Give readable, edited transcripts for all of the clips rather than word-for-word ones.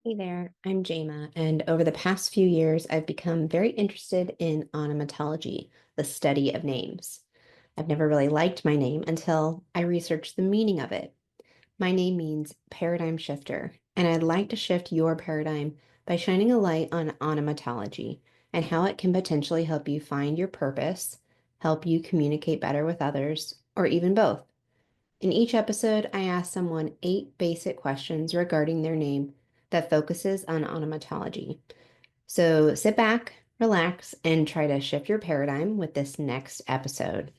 Hey there, I'm Jama, and over the past few years, I've become very interested in onomatology, the study of names. I've never really liked my name until I researched the meaning of it. My name means paradigm shifter, and I'd like to shift your paradigm by shining a light on onomatology and how it can potentially help you find your purpose, help you communicate better with others, or even both. In each episode, I ask someone 8 basic questions regarding their name that focuses on onomatology. So sit back, relax, and try to shift your paradigm with this next episode.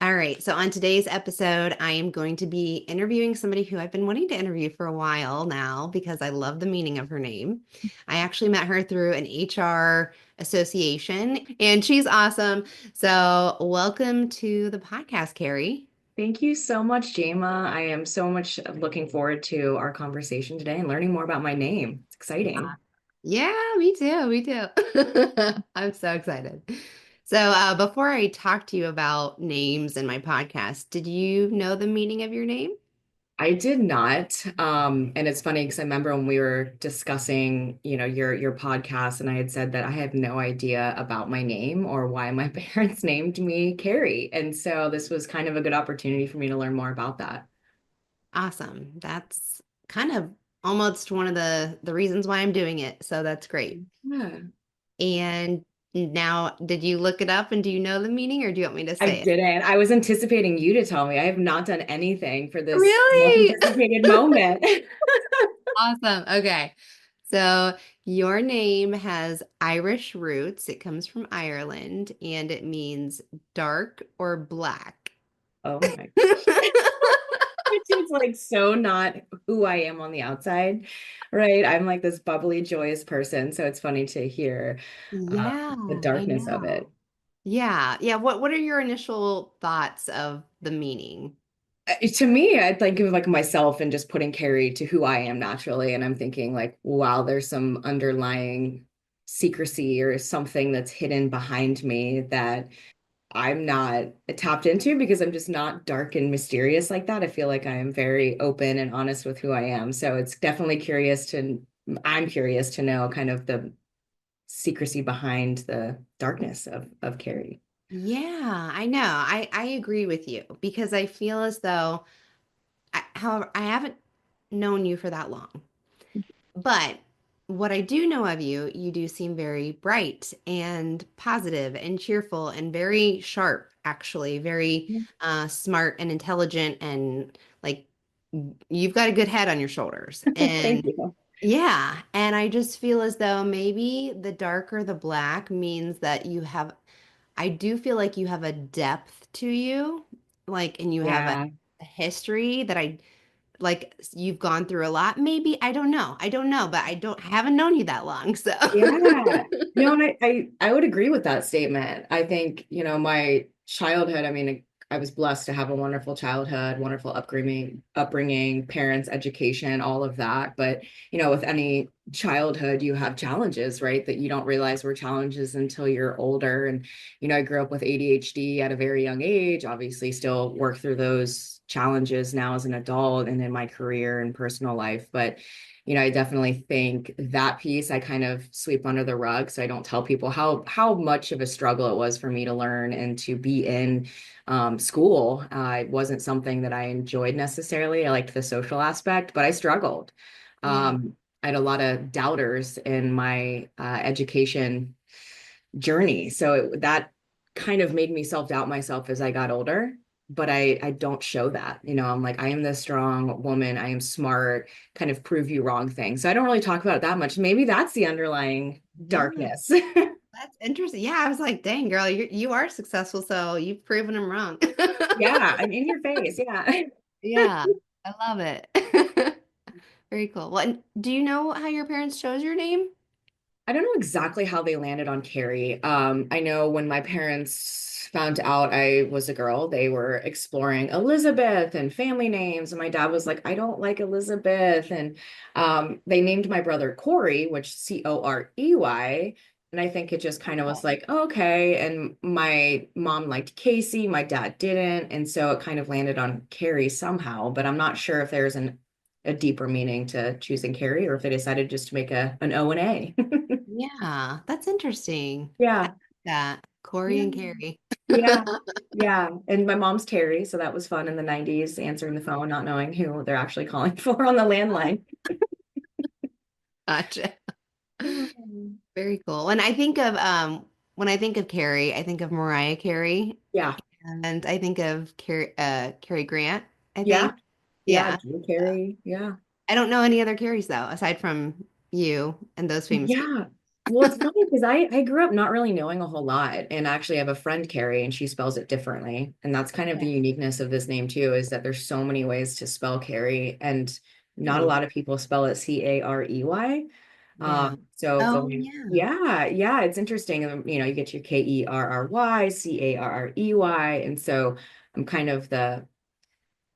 All right, so on today's episode, I am going to be interviewing somebody who I've been wanting to interview for a while now because I love the meaning of her name. I actually met her through an HR association, and she's awesome. So, welcome to the podcast, Carey. Thank you so much, Jama. I am so much looking forward to our conversation today and learning more about my name. It's exciting. Yeah, me too. Me too. I'm so excited. So, before I talk to you about names in my podcast, did you know the meaning of your name? I did not. And it's funny because I remember when we were discussing, your podcast, and I had said that I had no idea about my name or why my parents named me Carey. And so this was kind of a good opportunity for me to learn more about that. Awesome. That's kind of almost one of the reasons why I'm doing it. So that's great. Yeah. And now, did you look it up and do you know the meaning or do you want me to I say it? didn't. I was anticipating you to tell me. I have not done anything for this most Really? anticipated moment. Awesome. Okay. So your name has Irish roots. It comes from Ireland and it means dark or black. Oh my, which is like so not who I am on the outside, right? I'm like this bubbly, joyous person. So it's funny to hear Yeah, the I darkness of it. know. Yeah. Yeah. What are your initial thoughts of the meaning? To me, I think of like myself and just putting Carrie to who I am naturally. And I'm thinking like, wow, there's some underlying secrecy or something that's hidden behind me that I'm not tapped into because I'm just not dark and mysterious like that. I feel like I am very open and honest with who I am. So it's definitely I'm curious to know kind of the secrecy behind the darkness of Carrie. Yeah, I know. I agree with you because I feel as though however, I haven't known you for that long. But what I do know of you, you do seem very bright and positive and cheerful and very sharp, actually, very smart and intelligent and like you've got a good head on your shoulders. Thank And you. yeah, and I just feel as though maybe the darker the black means that I do feel like you have a depth to you, like, and you have Yeah. a history that like you've gone through a lot. Maybe I don't know. I don't know, but I haven't known you that long. So Yeah. No, and I would agree with that statement. I think, my childhood, I mean, I was blessed to have a wonderful childhood, wonderful upbringing, parents, education, all of that. But, with any childhood, you have challenges, right? That you don't realize were challenges until you're older. And, I grew up with ADHD at a very young age, obviously still work through those challenges now as an adult and in my career and personal life. But I definitely think that piece I kind of sweep under the rug. So I don't tell people how much of a struggle it was for me to learn and to be in school. It wasn't something that I enjoyed necessarily. I liked the social aspect, but I struggled. yeah. I had a lot of doubters in my education journey. So that kind of made me self-doubt myself as I got older. But I don't show that. I'm like, I am this strong woman. I am smart, kind of prove you wrong thing. So I don't really talk about it that much. Maybe that's the underlying Yeah. darkness. That's interesting. Yeah, I was like, dang, girl, you are successful, so you've proven them wrong. Yeah, I'm in your face. Yeah. Yeah, I love it. Very cool. Well, and do you know how your parents chose your name? I don't know exactly how they landed on Carrie. I know when my parents found out I was a girl, they were exploring Elizabeth and family names. And my dad was like, I don't like Elizabeth. And they named my brother Corey, which Corey. And I think it just kind of was like, okay. And my mom liked Casey, my dad didn't. And so it kind of landed on Carrie somehow, but I'm not sure if there's an a deeper meaning to choosing Carey, or if they decided just to make an O and A. Yeah, that's interesting. I Yeah. like that. Corey Yeah. and Carrie. Yeah. Yeah. And my mom's Terry, so that was fun in the 90s, answering the phone, not knowing who they're actually calling for on the landline. Gotcha. Mm. Very cool. When I think of Carrie, I think of Mariah Carey, Yeah. and I think of Cary Grant, I Yeah. think. Yeah. Yeah. Drew Carey. Yeah. I don't know any other Carries though, aside from you and those famous people. Yeah. Well, it's funny because I grew up not really knowing a whole lot. And actually, I have a friend, Carrie, and she spells it differently. And that's kind of the Okay. uniqueness of this name, too, is that there's so many ways to spell Carrie. And not a Really? lot of people spell it Carey. Yeah. So Oh, going, yeah. yeah, yeah, it's interesting. You get your Kerry, Carrey. And so I'm kind of the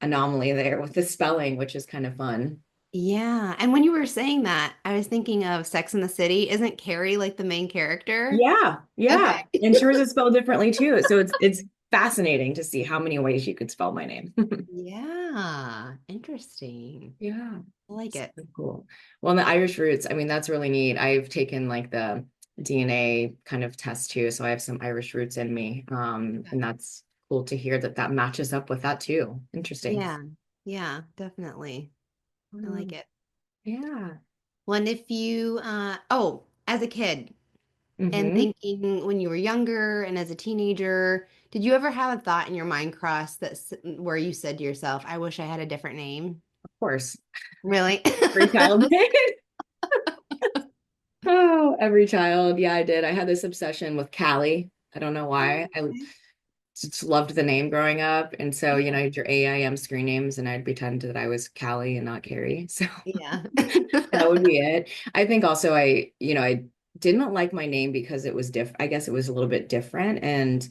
anomaly there with the spelling, which is kind of fun. Yeah. And when you were saying that, I was thinking of Sex and the City. Isn't Carrie like the main character? Yeah, yeah. Okay. And sure is spelled differently too. So it's fascinating to see how many ways you could spell my name. Yeah. Interesting. Yeah. I like it. So cool. Well, and the Irish roots, I mean, that's really neat. I've taken like the DNA kind of test too, so I have some Irish roots in me. And that's cool to hear that that matches up with that too. Interesting. Yeah. Yeah, definitely. I like Mm, it. yeah. When if you as a kid and Hmm. thinking when you were younger and as a teenager, did you ever have a thought in your mind cross where you said to yourself, I wish I had a different name? Of course. Really? Every child did. Oh, every child. Yeah, I did. I had this obsession with Callie. I don't know why. I Okay. just loved the name growing up. And so, Yeah. you had your AIM screen names, and I'd pretend that I was Callie and not Carrie. So Yeah. that would be it. I think also I didn't like my name because it was I guess it was a little bit different. And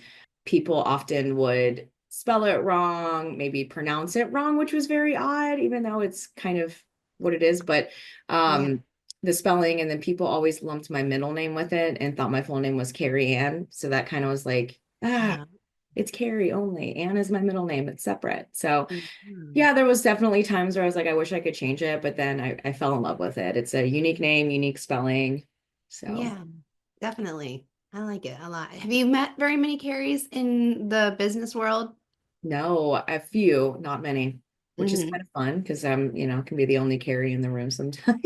people often would spell it wrong, maybe pronounce it wrong, which was very odd, even though it's kind of what it is. But Yeah. the spelling, and then people always lumped my middle name with it and thought my full name was Carrie Ann. So that kind of was like, Uh, it's Carrie only. Anne is my middle name. It's separate. So mhm. yeah, there was definitely times where I was like, I wish I could change it, but then I fell in love with it. It's a unique name, unique spelling. So Yeah, definitely. I like it a lot. Have you met very many Carries in the business world? no, a few, not many, which is kind Hmm. of fun because can be the only Carrie in the room sometimes.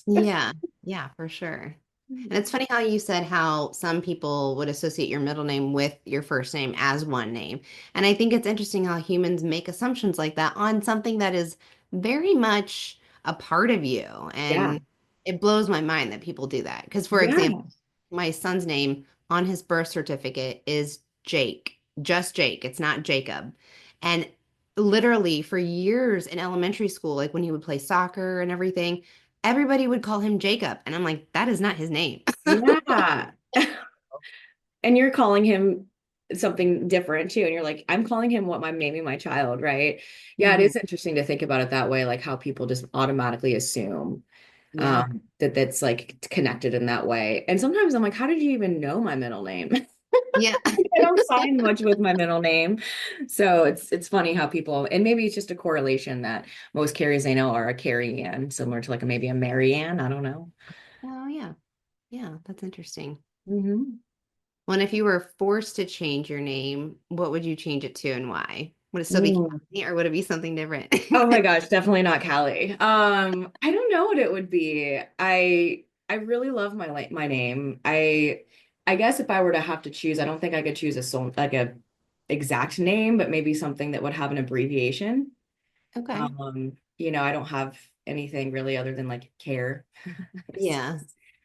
Yeah, yeah, for sure. And it's funny how you said how some people would associate your middle name with your first name as one name. And I think it's interesting how humans make assumptions like that on something that is very much a part of you. Yeah. And it blows my mind that people do that. Because, for example, Yeah. my son's name on his birth certificate is Jake, just Jake. It's not Jacob. And literally for years in elementary school, like when he would play soccer and everything, everybody would call him Jacob. And I'm like, that is not his name. Yeah. And you're calling him something different too. And you're like, I'm calling him what I'm naming my child, right? Yeah, it Mhm. is interesting to think about it that way, like how people just automatically assume Yeah. that that's like connected in that way. And sometimes I'm like, how did you even know my middle name? Yeah. I don't sign much with my middle name. So it's funny how people, and maybe it's just a correlation that most Carries I know are a Carrie Ann, similar to like a maybe a Mary Ann. I don't know. Oh, yeah. Yeah. That's interesting. Hmm. Well, and if you were forced to change your name, what would you change it to and why? Would it still be Kelly or would it be something different? Oh my gosh, definitely not Callie. I don't know what it would be. I really love my name. I guess if I were to have to choose, I don't think I could choose like a exact name, but maybe something that would have an abbreviation. Okay. I don't have anything really other than like care. Yeah.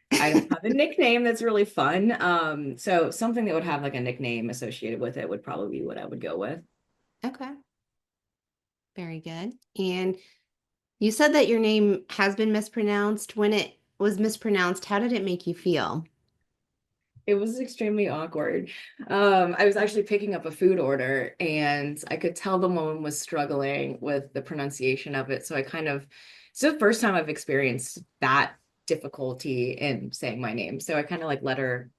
I don't have a nickname that's really fun. So something that would have like a nickname associated with it would probably be what I would go with. Okay. Very good. And you said that your name has been mispronounced. When it was mispronounced, how did it make you feel? It was extremely awkward. I was actually picking up a food order and I could tell the woman was struggling with the pronunciation of it. So it's the first time I've experienced that difficulty in saying my name. So I kind of like let her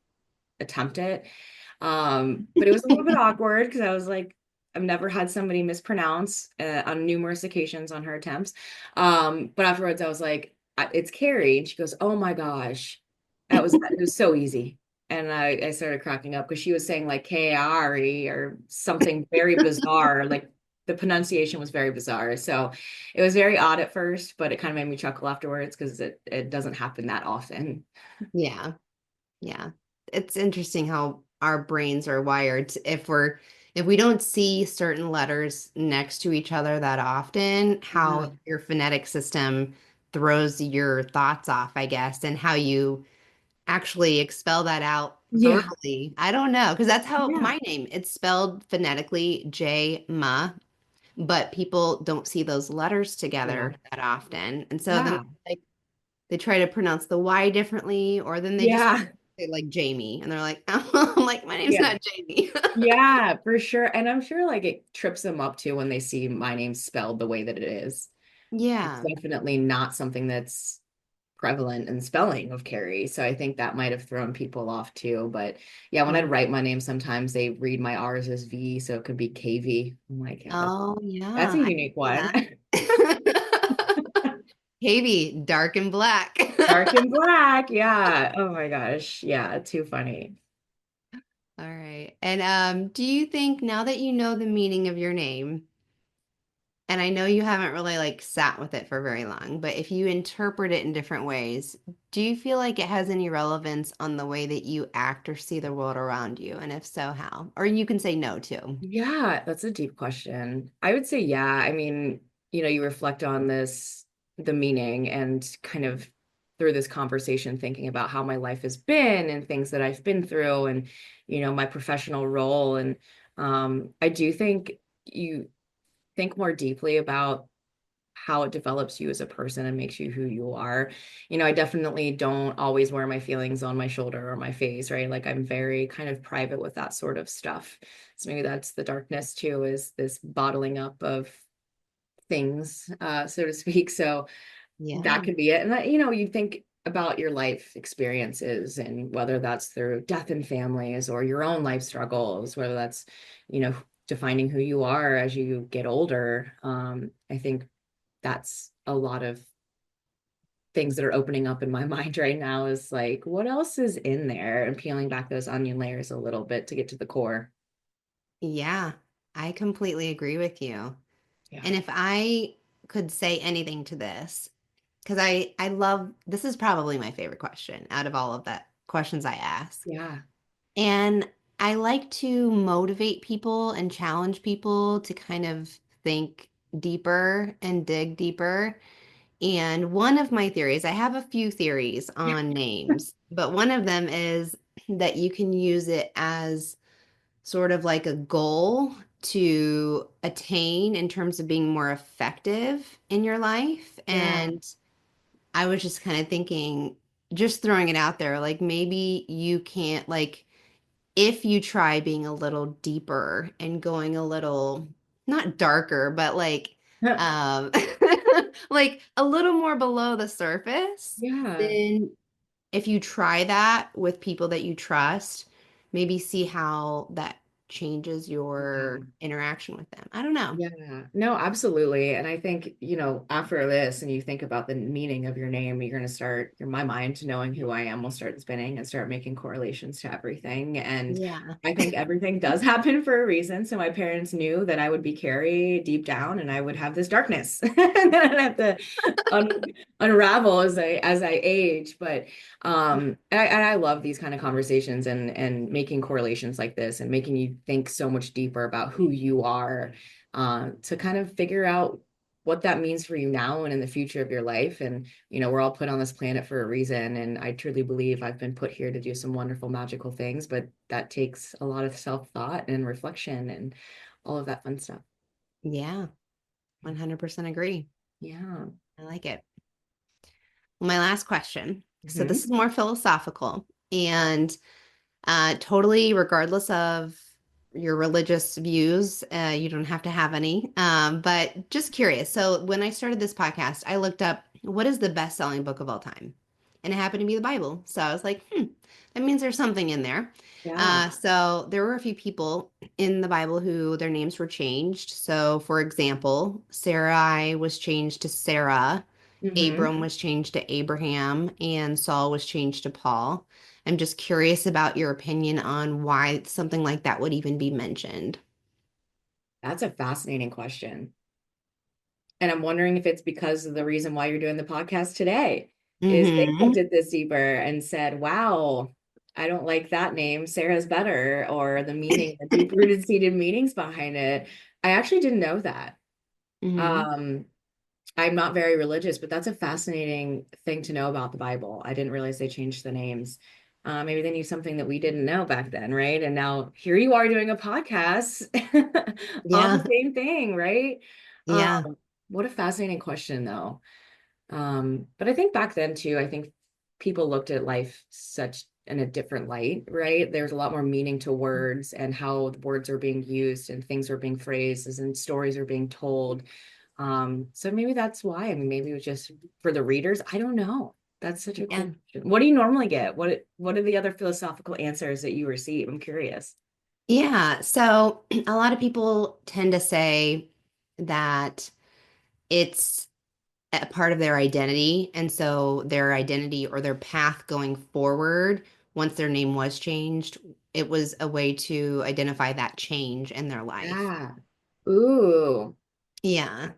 attempt it. But it was a little bit awkward because I was like, I've never had somebody mispronounce on numerous occasions on her attempts. But afterwards I was like, it's Carey. And she goes, oh my gosh, it was so easy. And I started cracking up because she was saying like K-A-R-E or something very bizarre. Like the pronunciation was very bizarre. So it was very odd at first, but it kind of made me chuckle afterwards because it doesn't happen that often. Yeah. Yeah. It's interesting how our brains are wired. If we don't see certain letters next to each other that often, how Yeah. your phonetic system throws your thoughts off, I guess, and how you actually expel that out Yeah. verbally. I don't know, because that's how Yeah. my name, it's spelled phonetically J Ma, but people don't see those letters Yeah. together that often. And so then Yeah. like they try to pronounce the Y differently, or then they just Yeah. say like Jamie, and they're like, oh, I'm like, my name's Yeah. not Jamie. Yeah, for sure. And I'm sure like it trips them up too when they see my name spelled the way that it is. It's Yeah. definitely not something that's prevalent in spelling of Carrie. So I think that might have thrown people off too. But yeah, when I'd write my name, sometimes they read my R's as V, so it could be KV. I'm like, yeah, Oh, that's yeah. a I unique see one. that. Katie, dark and black. Dark and black. Yeah. Oh my gosh. Yeah, too funny. All right. And do you think now that you know the meaning of your name, and I know you haven't really like sat with it for very long, but if you interpret it in different ways, do you feel like it has any relevance on the way that you act or see the world around you? And if so, how? Or you can say no too. Yeah, that's a deep question. I would say, yeah. I mean, you reflect on this, the meaning, and kind of through this conversation, thinking about how my life has been and things that I've been through and, my professional role. And I do think you think more deeply about how it develops you as a person and makes you who you are. I definitely don't always wear my feelings on my shoulder or my face, right? Like I'm very kind of private with that sort of stuff. So maybe that's the darkness too, is this bottling up of things, so to speak. So that Yeah. could be it. And that, you think about your life experiences and whether that's through death in families or your own life struggles, whether that's, you know, defining who you are as you get older. I think that's a lot of things that are opening up in my mind right now is like, what else is in there? And peeling back those onion layers a little bit to get to the core. Yeah. I completely agree with you. Yeah. And if I could say anything to this, because I love this is probably my favorite question out of all of the questions I ask. Yeah. And I like to motivate people and challenge people to kind of think deeper and dig deeper. And one of my theories, I have a few theories on names, but one of them is that you can use it as sort of like a goal to attain in terms of being more effective in your life. Yeah. And I was just kind of thinking, just throwing it out there, like maybe you can't, like, if you try being a little deeper and going a little, not darker, but um, like a little more below the surface, Yeah. then if you try that with people that you trust, maybe see how that changes your Yeah. interaction with them. I don't know. Yeah, no, absolutely. And I think, after this and you think about the meaning of your name, you're going to start, in my mind, knowing who I am will start spinning and start making correlations to everything. And Yeah. I think everything does happen for a reason. So my parents knew that I would be Carrie deep down and I would have this darkness and then I'd have to unravel as I age. But and I love these kind of conversations and making correlations like this and making you think so much deeper about who you are, to kind of figure out what that means for you now and in the future of your life. And, we're all put on this planet for a reason. And I truly believe I've been put here to do some wonderful, magical things, but that takes a lot of self-thought and reflection and all of that fun stuff. Yeah. 100% agree. Yeah. I like it. Well, my last question. So this Hmm. is more philosophical and totally regardless of your religious views, you don't have to have any. But just curious. So when I started this podcast, I looked up what is the best-selling book of all time? And it happened to be the Bible. So I was like, that means there's something in there. Yeah. So there were a few people in the Bible who their names were changed. So, for example, Sarai was changed to Sarah, Hmm. Abram was changed to Abraham, and Saul was changed to Paul. I'm just curious about your opinion on why something like that would even be mentioned. That's a fascinating question. And I'm wondering if it's because of the reason why you're doing the podcast today, is they looked Hmm. at this deeper and said, wow, I don't like that name. Sarah's better, or the meaning, the deep-rooted seated meanings behind it. I actually didn't know that. Hmm. Um, I'm not very religious, but that's a fascinating thing to know about the Bible. I didn't realize they changed the names. Maybe they knew something that we didn't know back then, right? And now here you are doing a podcast on the Yeah. same thing, right? Um, Yeah. what a fascinating question, though. But I think back then too, I think people looked at life such in a different light, right? There's a lot more meaning to words and how the words are being used and things are being phrased and stories are being told. So maybe that's why. I mean, maybe it was just for the readers. I don't know. That's such a cool Yeah. question. What do you normally get? What are the other philosophical answers that you receive? I'm curious. Yeah. So a lot of people tend to say that it's a part of their identity. And so their identity or their path going forward, once their name was changed, it was a way to identify that change in their life. Yeah. Ooh. Yeah.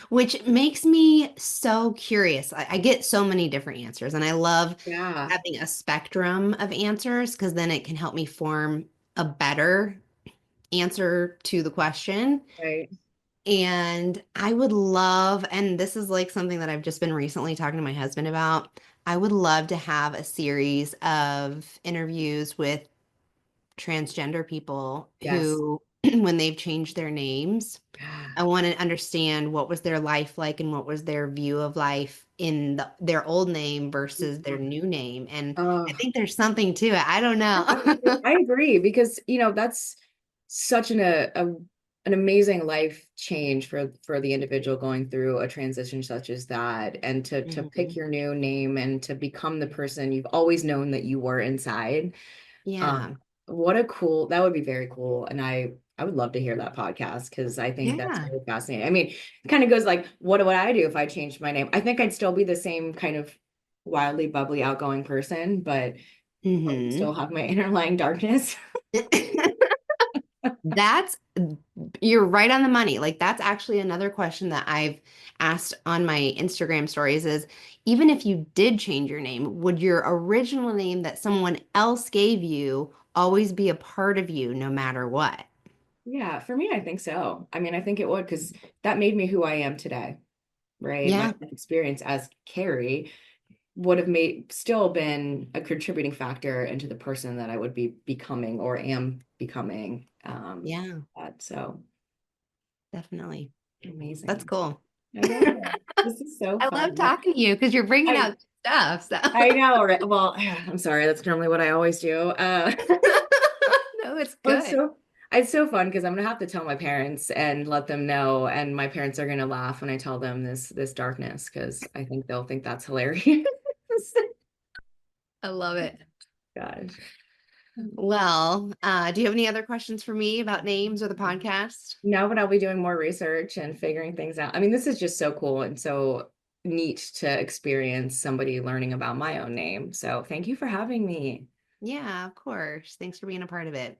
Which makes me so curious. I get so many different answers, and I love Yeah. having a spectrum of answers because then it can help me form a better answer to the question. Right. And I would love, and this is like something that I've just been recently talking to my husband about. I would love to have a series of interviews with transgender people Yes. who, when they've changed their names, Yeah. I want to understand what was their life like and what was their view of life in their old name versus their new name. And I Oh, think there's something to it. I don't yeah, know. I agree because that's such an amazing life change for the individual going through a transition such as that, and to pick Mhm. your new name and to become the person you've always known that you were inside. Yeah. Um, what a cool, that would be very cool, and I would love to hear that podcast because I think that's Yeah. really fascinating. I mean, it kind of goes like, what would I do if I changed my name? I think I'd still be the same kind of wildly bubbly, outgoing person, but Hmm. still have my underlying darkness. That's, you're right on the money. Like, that's actually another question that I've asked on my Instagram stories is even if you did change your name, would your original name that someone else gave you always be a part of you no matter what? Yeah, for me, I think so. I mean, I think it would because that made me who I am today, right? My Yeah. experience as Carey would have made still been a contributing factor into the person that I would be becoming or am becoming. Yeah, So definitely. That's amazing. cool. I know. This is so I love fun. talking to you because you're bringing I out stuff. So I know, right? Well, I'm sorry. That's normally what I always do. no, it's Oh, good. it's so fun because I'm gonna have to tell my parents and let them know, and my parents are gonna laugh when I tell them this darkness because I think they'll think that's hilarious. I love it. Gosh. Well, do you have any other questions for me about names or the podcast? Now, but I'll be doing more research and figuring things out. I mean, this is just so cool and so neat to experience somebody learning about my own name. So thank you for having me. Yeah, of course. Thanks for being a part of it.